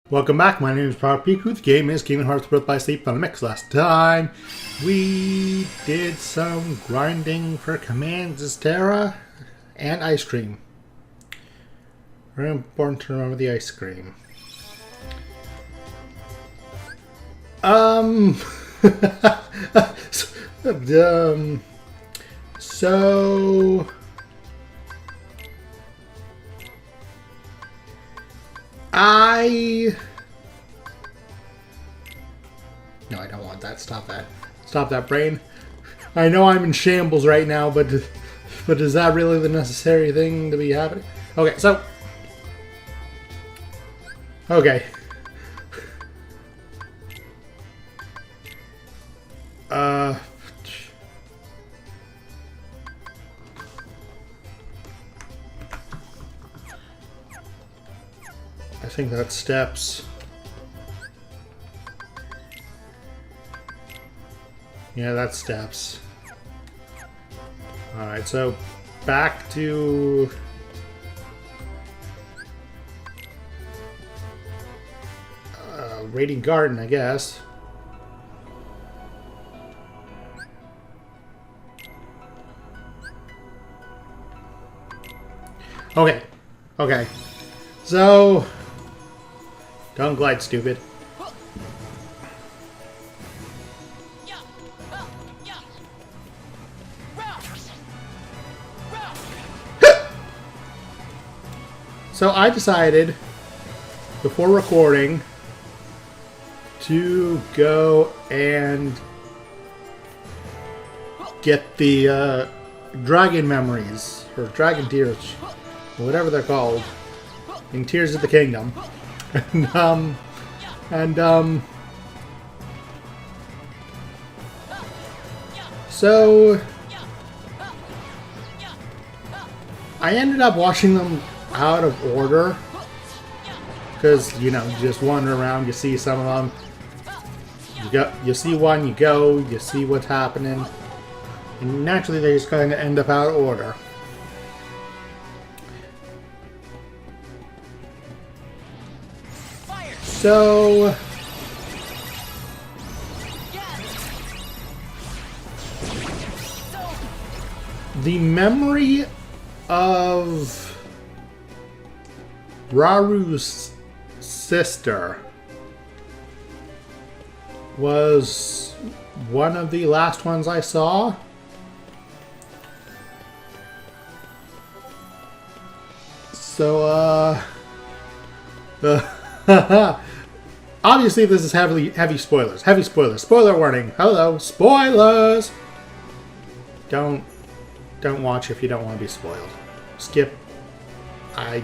Welcome back, my name is Power Piku. The game is Kingdom Hearts Birth by Sleep on the Mix. Last time, we did some grinding for Commands Terra and ice cream. Very important to remember the ice cream. So... No, I don't want that. Stop that. Stop that, brain. I know I'm in shambles right now, but is that really the necessary thing to be happening? Okay, so... Okay. I think that's steps. Yeah, that's steps. Alright, so back to... Radiant Garden, I guess. Okay. Okay. So... Don't glide, stupid. So I decided, before recording, to go and get the dragon memories, or dragon tears, whatever they're called, in Tears of the Kingdom. So I ended up watching them out of order because, you know, you just wander around, you see some of them, you see one, you see what's happening, and naturally they just kind of end up out of order. So, the memory of Raru's sister was one of the last ones I saw. So, obviously, this is heavy spoilers. Heavy spoilers. Spoiler warning. Hello, spoilers. Don't watch if you don't want to be spoiled. Skip. I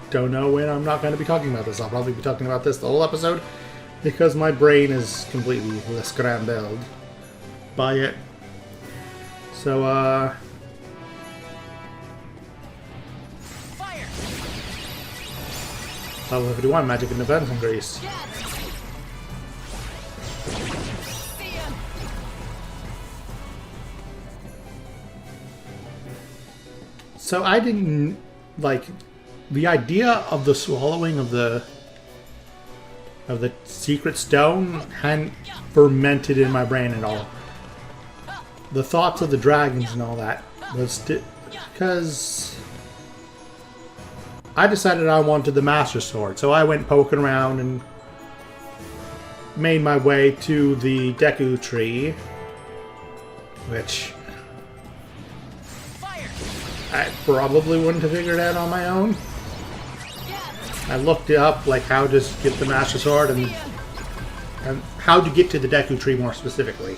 don't know when I'm not going to be talking about this. I'll probably be talking about this the whole episode because my brain is completely scrambled by it. So, level 51, Magic and Defense Increase. So I didn't, like, the idea of the swallowing of the secret stone hadn't fermented in my brain at all. The thoughts of the dragons and all that was because I decided I wanted the Master Sword, so I went poking around and made my way to the Deku Tree, which I probably wouldn't have figured out on my own. I looked it up, like how to get the Master Sword and how to get to the Deku Tree more specifically.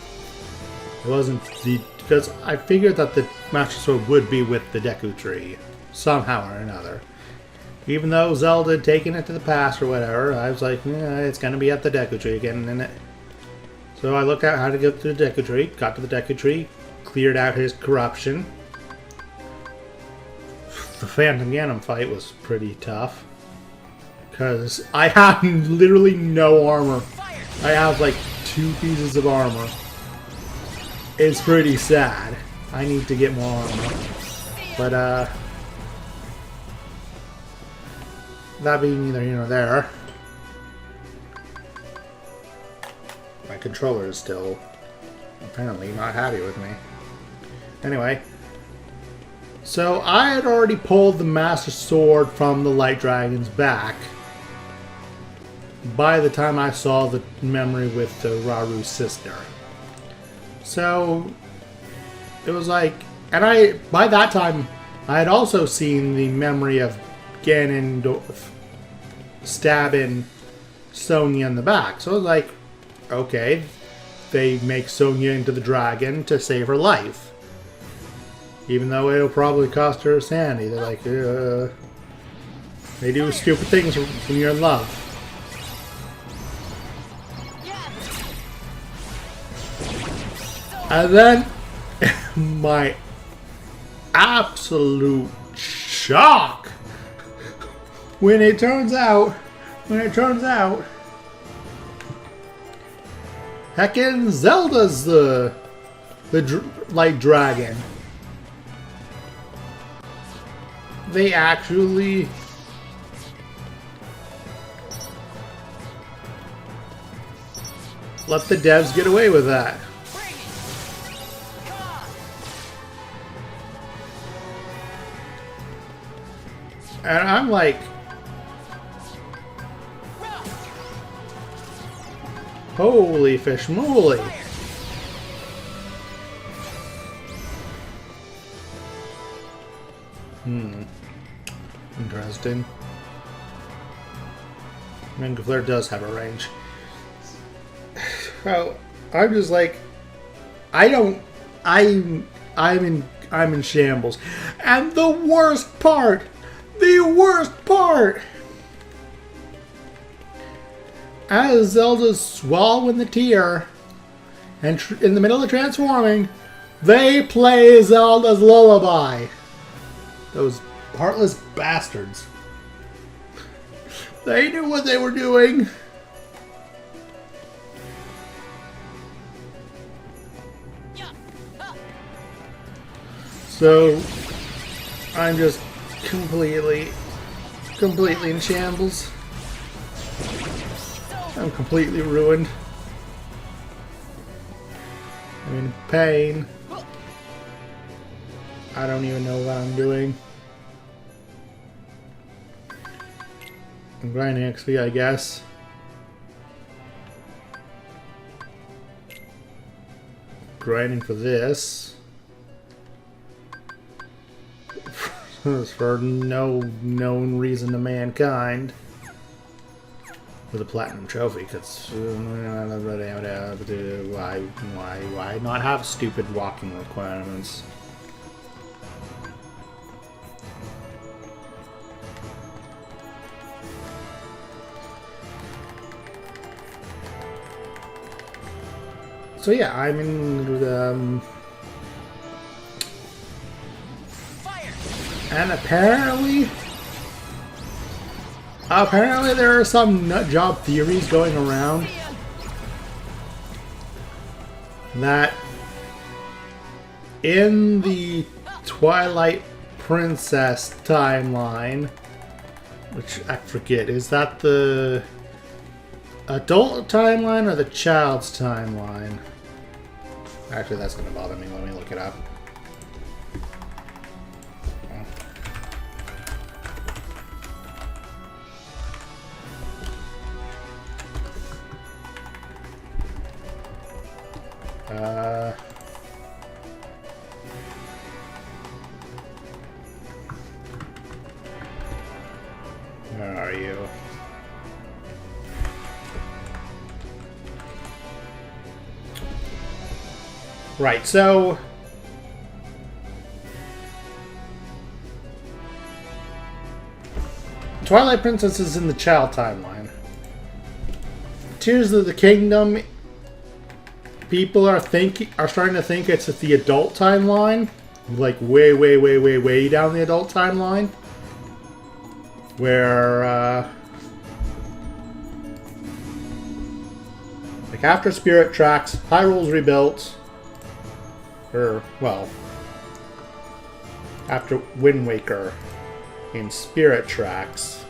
It wasn't because I figured that the Master Sword would be with the Deku Tree somehow or another. Even though Zelda had taken it to the past or whatever, I was like, yeah, it's going to be at the Deku Tree again, isn't it? So I looked at how to get to the Deku Tree, got to the Deku Tree, cleared out his corruption. The Phantom Ganon fight was pretty tough, because I have literally no armor. I have like 2 pieces of armor. It's pretty sad. I need to get more armor. But, that being neither here nor there. controller is still apparently not happy with me. Anyway, so I had already pulled the Master Sword from the Light Dragon's back by the time I saw the memory with the Raru's sister. So it was like, and by that time I had also seen the memory of Ganondorf stabbing Sonya in the back. So I was like, okay, they make Sonya into the dragon to save her life. Even though it'll probably cost her sanity. They're like, they do stupid things when you're in love. And then, my absolute shock when it turns out, heckin' Zelda's the light dragon. They actually let the devs get away with that. And I'm like, holy fish moly. Interesting. Mingaflare does have a range. Well, I'm just like, I'm in shambles. And the worst part, as Zelda's swallowing the tear and in the middle of transforming, they play Zelda's lullaby. Those heartless bastards. They knew what they were doing. So, I'm just completely in shambles. I'm completely ruined. I'm in pain. I don't even know what I'm doing. I'm grinding XP, I guess. Grinding for this. For no known reason to mankind. With a platinum trophy, because why not have stupid walking requirements? So yeah, I'm in and apparently there are some nut job theories going around that in the Twilight Princess timeline, which I forget, is that the adult timeline or the child's timeline? Actually, that's going to bother me. Let me look it up. Where are you? Right, so Twilight Princess is in the child timeline. Tears of the Kingdom, people are starting to think it's at the adult timeline, like way down the adult timeline, where like after Spirit Tracks, Hyrule's rebuilt. Or, well, after Wind Waker in Spirit Tracks,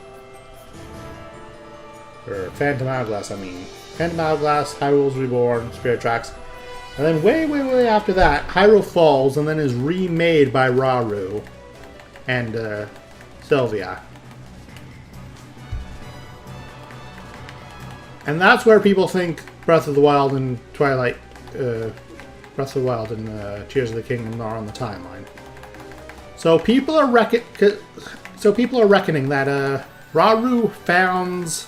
Or Phantom Hourglass, I mean. Phantom Hourglass, Hyrule's Reborn, Spirit Tracks. And then way after that, Hyrule Falls, and then is remade by Rauru and Sylvia. And that's where people think Breath of the Wild and Twilight, Breath of the Wild and Tears of the Kingdom are on the timeline. So people are reckoning that Rauru founds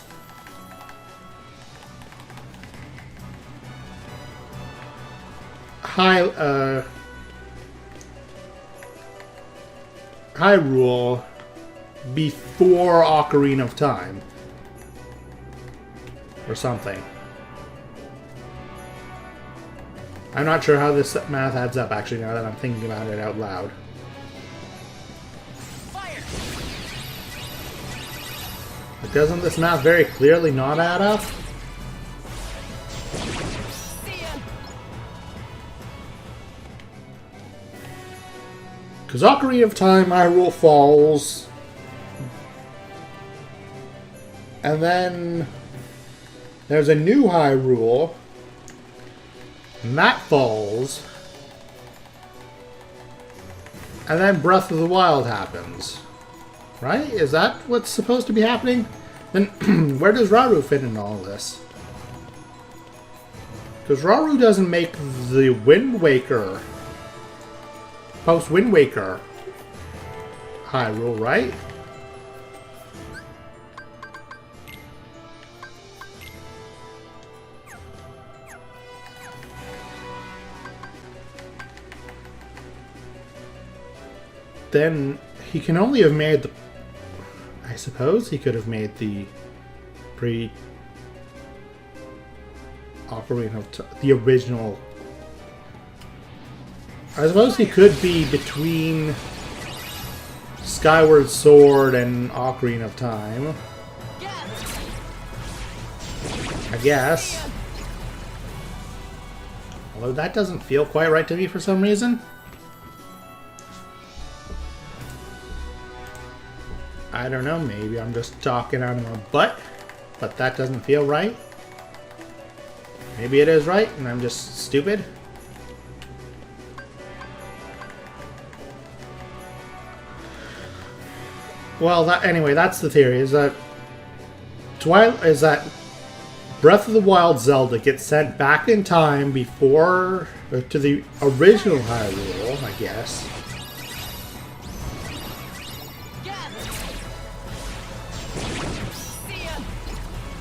Hyrule before Ocarina of Time. Or something. I'm not sure how this math adds up, actually, now that I'm thinking about it out loud. Fire. But doesn't this math very clearly not add up? Because Ocarina of Time, Hyrule Falls, and then there's a new Hyrule, and that falls, and then Breath of the Wild happens. Right? Is that what's supposed to be happening? Then where does Rauru fit in all this? Because Rauru doesn't make the Wind Waker, post-Wind Waker Hyrule, right? Then he can only have made the... I suppose he could have made the Ocarina of Time, the original. I suppose he could be between Skyward Sword and Ocarina of Time. I guess. Although that doesn't feel quite right to me for some reason. I don't know, maybe I'm just talking out of my butt, but that doesn't feel right. Maybe it is right, and I'm just stupid. Well, anyway, that's the theory, is that Breath of the Wild Zelda gets sent back in time before, to the original Hyrule, I guess.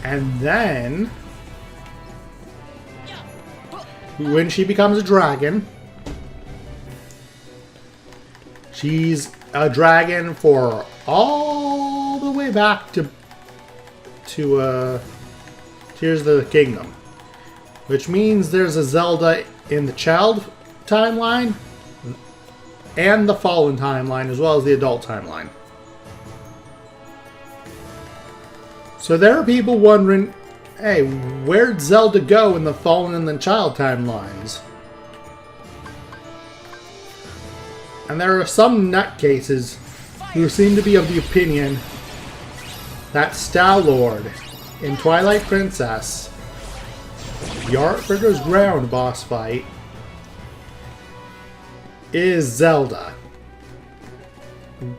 And then, when she becomes a dragon, she's a dragon for all the way back to Tears of the Kingdom. Which means there's a Zelda in the child timeline and the Fallen timeline, as well as the adult timeline. So there are people wondering, hey, where'd Zelda go in the Fallen and the Child timelines? And there are some nutcases who seem to be of the opinion that Star-Lord in Twilight Princess, the Arbiter's Ground boss fight, is Zelda.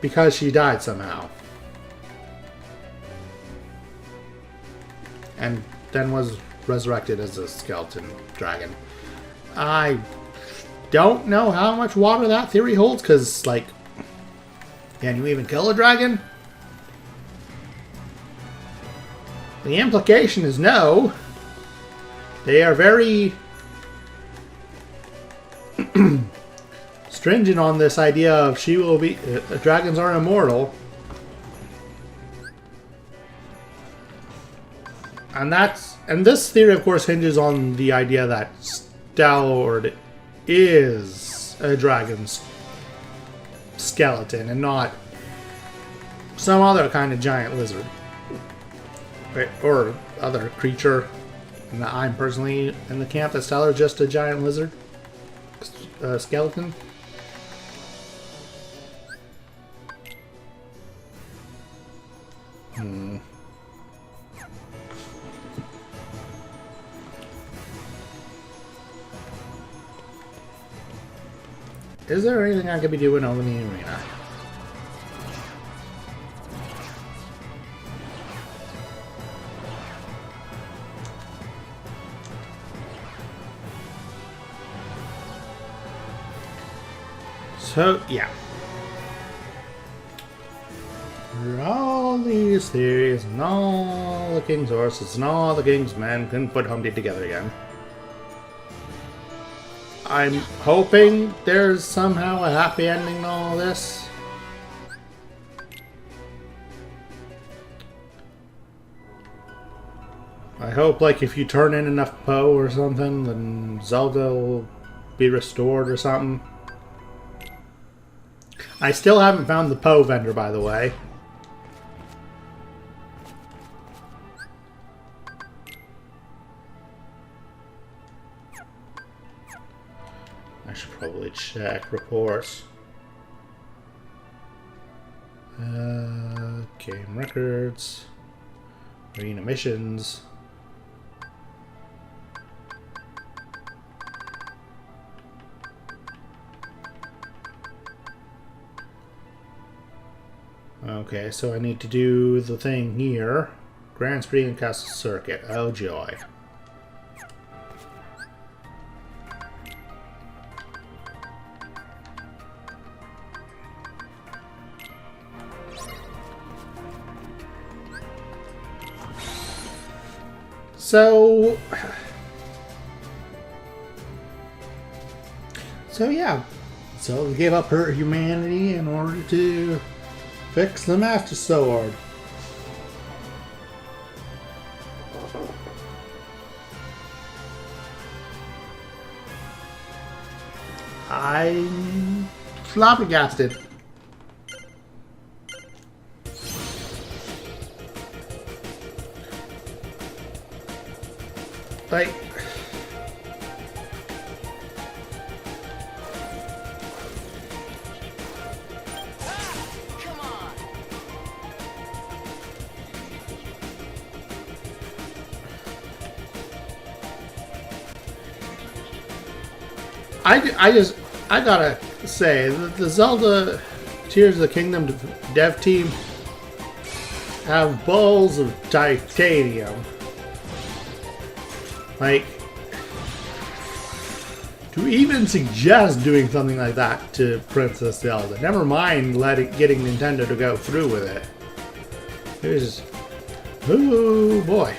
Because she died somehow. And then was resurrected as a skeleton dragon. I don't know how much water that theory holds, because, like, can you even kill a dragon? The implication is no. They are very stringent on this idea of she will be... dragons are immortal. And this theory, of course, hinges on the idea that Star-Lord is a dragon's skeleton and not some other kind of giant lizard. Or other creature. And I'm personally in the camp that Star-Lord is just a giant lizard skeleton. Is there anything I could be doing over in the arena? So, yeah. All these theories and all the king's horses and all the king's men couldn't put Humpty together again. I'm hoping there's somehow a happy ending to all this. I hope, like, if you turn in enough Poe or something, then Zelda will be restored or something. I still haven't found the Poe vendor, by the way. I should probably check reports. Game records. Arena missions. Okay, so I need to do the thing here. Grand Prix and Castle Circuit. Oh joy. So yeah. So gave up her humanity in order to fix the Master Sword. I'm flabbergasted. Like, Come on. I gotta say, the Zelda Tears of the Kingdom dev team have balls of titanium. Like, to even suggest doing something like that to Princess Zelda, never mind getting Nintendo to go through with it. It was just, oh boy.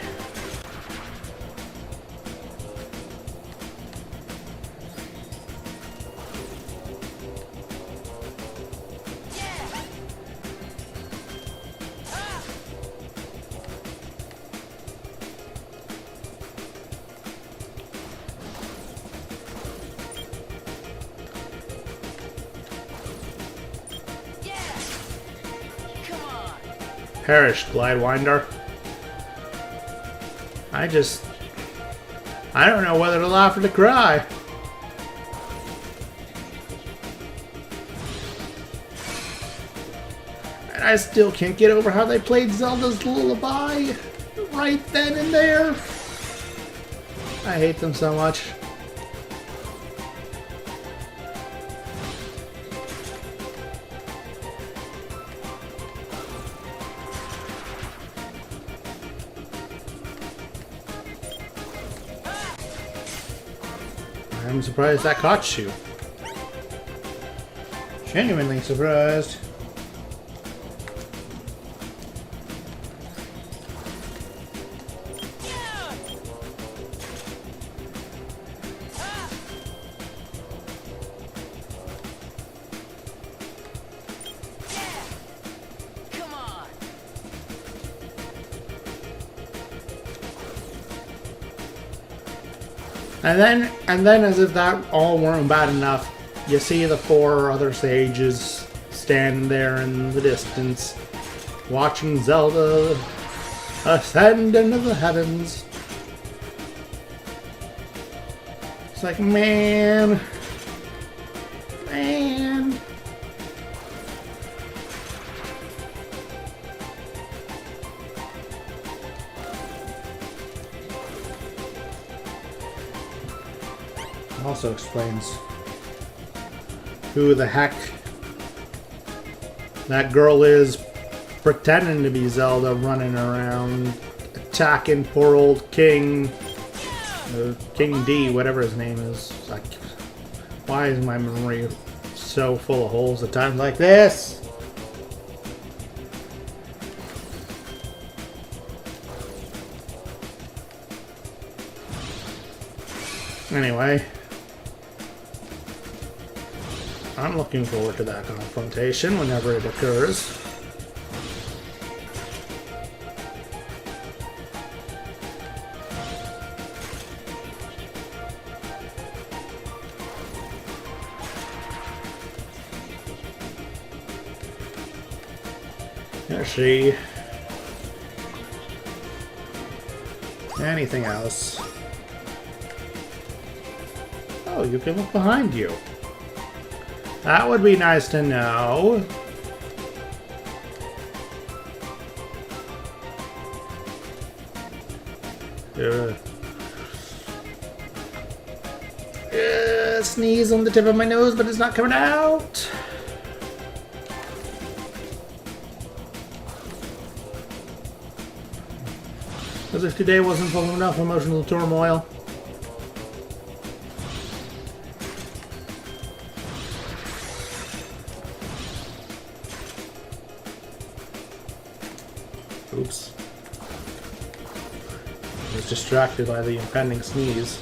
Perish, Glidewinder. I don't know whether to laugh or to cry. And I still can't get over how they played Zelda's Lullaby right then and there. I hate them so much. I'm surprised that caught you. Genuinely surprised. Come on. And then as if that all weren't bad enough, you see the 4 other sages standing there in the distance, watching Zelda ascend into the heavens. It's like, man. Also explains who the heck that girl is pretending to be Zelda running around attacking poor old King King D, whatever his name is. Like, why is my memory so full of holes at times like this? Anyway, I'm looking forward to that confrontation whenever it occurs. Let's see. Anything else? Oh, you can look behind you. That would be nice to know. Sneeze on the tip of my nose, but it's not coming out. As if today wasn't full of enough emotional turmoil. Oops. I was distracted by the impending sneeze.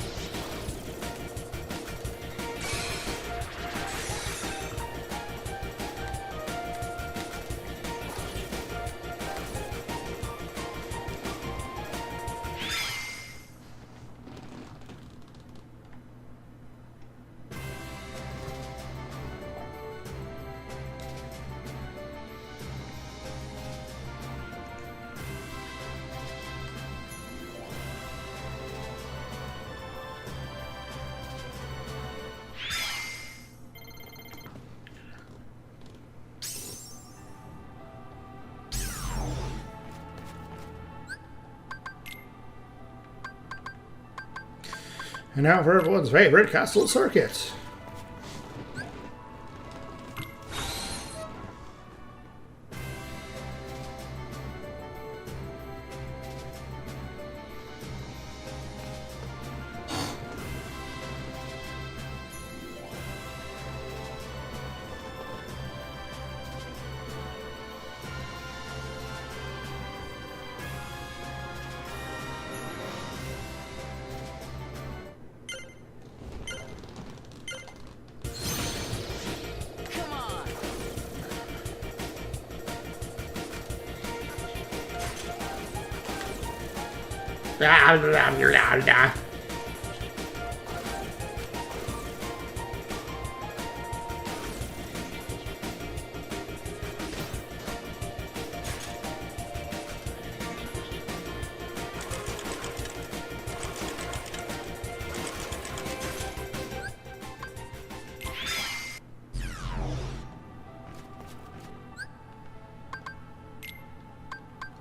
And now for everyone's favorite castle circuit.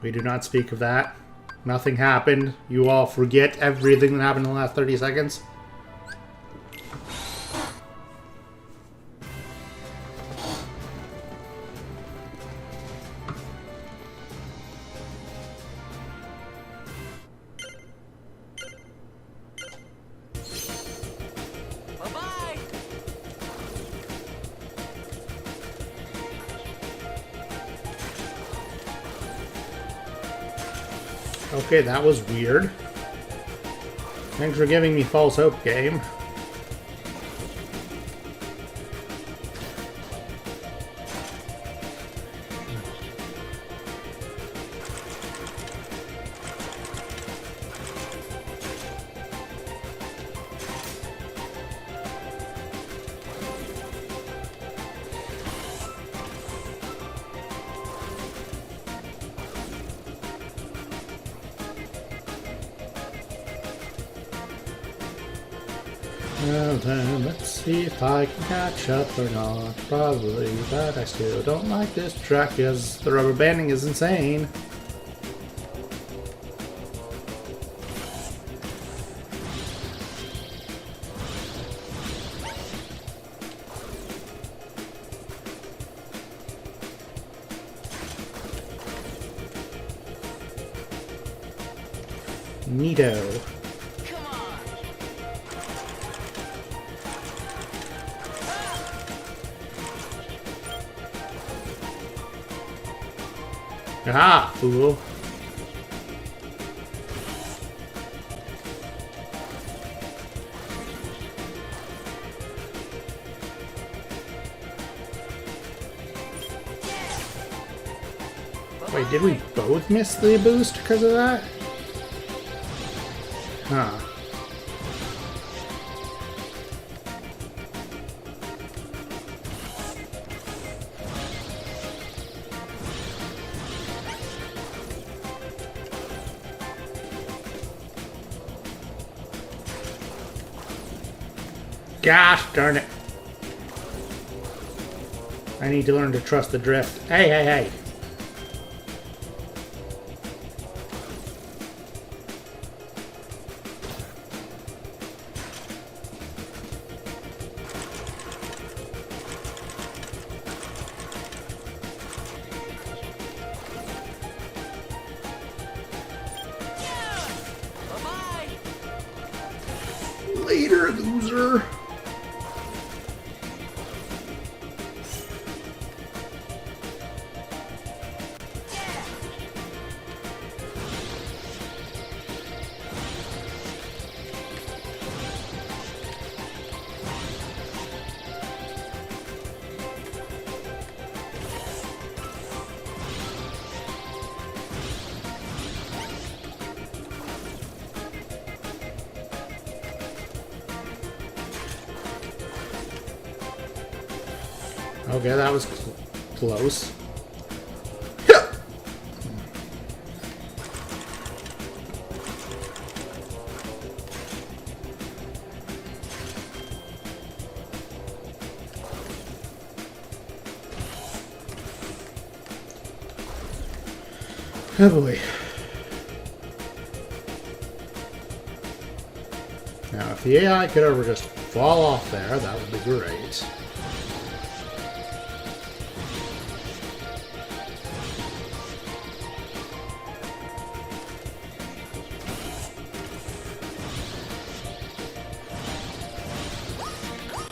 We do not speak of that. Nothing happened. You all forget everything that happened in the last 30 seconds. Bye-bye. Okay, that was weird. Thanks for giving me false hope, game. Well then, let's see if I can catch up or not. Probably, but I still don't like this track because the rubber banding is insane. Neato. Ah, fool. Wait, did we both miss the boost because of that? Huh. Gosh darn it. I need to learn to trust the drift. Hey, hey, hey. Later, loser. Okay, that was close. Oh boy. Now, if the AI could ever just fall off there, that would be great.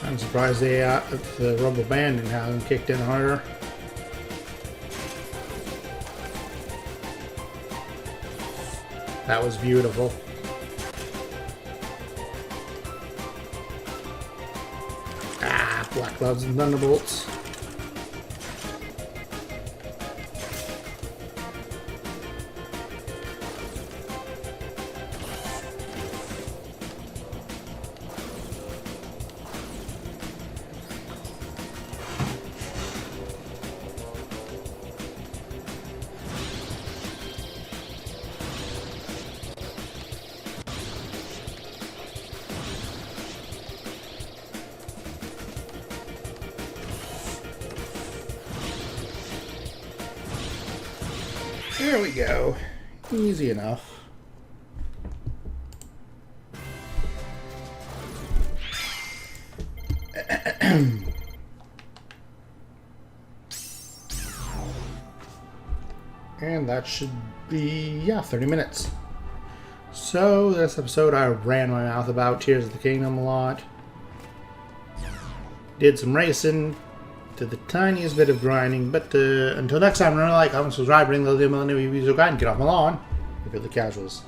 I'm surprised the Rumble Bandit hasn't kicked in harder. That was beautiful. Ah, Black Clouds and Thunderbolts. There we go. Easy enough. And that should be, yeah, 30 minutes. So, this episode I ran my mouth about Tears of the Kingdom a lot. Did some racing. Did the tiniest bit of grinding. But until next time, remember to like, comment, subscribe, ring the bell, new videos, and get off my lawn. If you're the casuals.